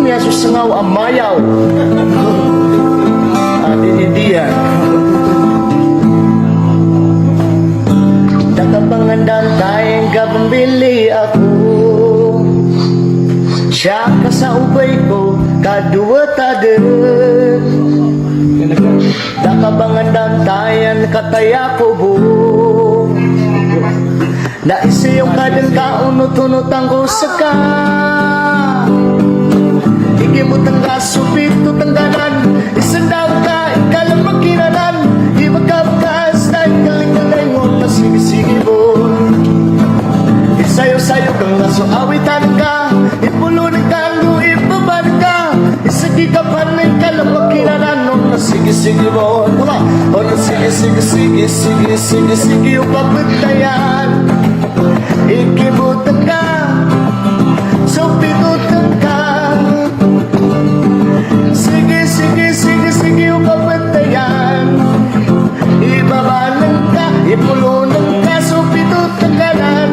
niya susangaw ang mayaw. Diyan nakapangandan tayong kapambili ako. Siya ka sa ubay ko, kadua tadet. Nakapangandan tayan kataya ko bu. Naisiyo ka din kaunot-unotan ko sa ka. Ikimutang ka, supito tangganan. Isandaw ka, ikalang magkinanan. Ibagkabkas na ikaling-galing mo na sige-sige mo. Isayo-sayo kang naso awitan ka. Ipulunin ka, ipaban ka. Isagikapan na ikalang magkinanan. No na sige-sige mo. O na sige-sige yung papatayan. Ikimutang ka, supitutan ka. Sige yung papatayan. Ibabanan ka, ipulunan ka, supitutan ka nan.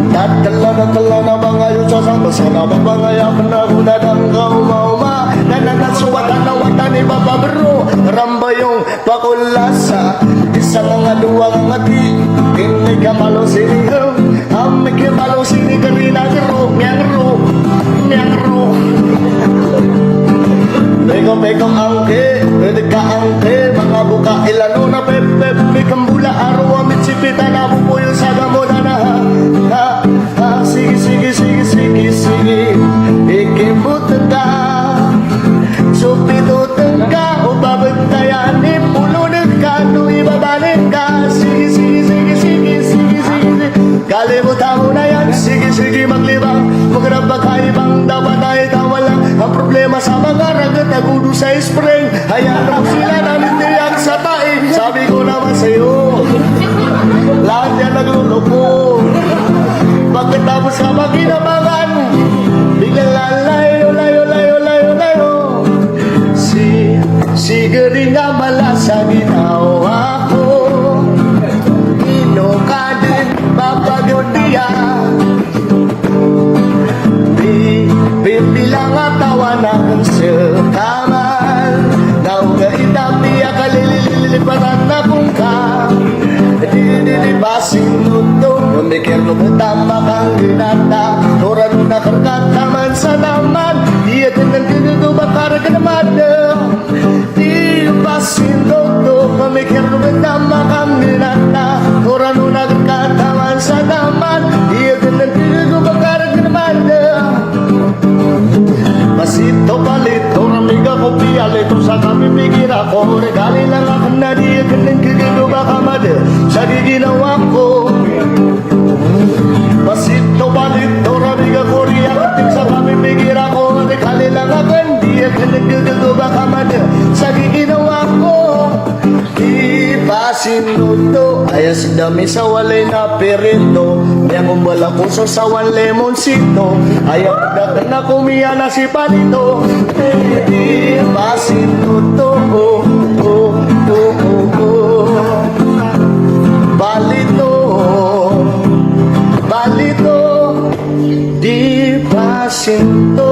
Tatala na mga yun sa samba. Sana mabangayapan na hunadang kauma-uma. Nananasuwatan na watan ibababro. Ramba yung pakulasa. Isang nga duwang ngati. Hindi ka malo sinigaw. Amig ka malo sinigaw rin ang ro. Miyang ro. Pekong angke, pwede ka angke. Mga buka ilano na pep-pep. Bikang bula araw amit sipita na bupuyo sa gamon na ha. Sige ikibutan ka. Supitutan ka. O babantayan ipulunan ka. No ibabanin ka. Sige kalimutan mo na yan. Sige maglibang. Magrabag kaibang dapat ay tawalang. Ang problema sa mga ragat nagudo sa spring. Hayaan mo sila na nitiyak sa tae. Sabi ko naman sa'yo, lahat yan nagluloko. Pagkatapos ka magkinabangan, biglang lalayo. Sige rin nga malasa ginawa ko. Ino ka din papagod niya. Bilang atawa na kung sekaman. Nauga itapia kalililipatan na kung ka. Dilibasin nuto. Memikir lo betama kang ginata. Orang na karkataman sa naman. Dia dengan tinuto bakar kenamada. Dilibasin nuto. Memikir lo betama kang ginata. Orang na karkataman sa naman. Dia dengan tinuto bakar kenamada. Pasito palito, ramiga ko piyalito sa kami pikir ako. Regali lang ako na diya ganang kagano baka mada sa di ginawa ko. Pasito palito, ramiga ko riyakitin sa kami pikir ako. Regali lang ako na diya ganang kagano baka mada sa di ginawa ko. Pasinuto, ayas dami sa walay na perito. Yang kumbala puso sa wan lemonsito. Ayaw dagan na kumiya na si palito. Pasinuto, balito, di pasinto.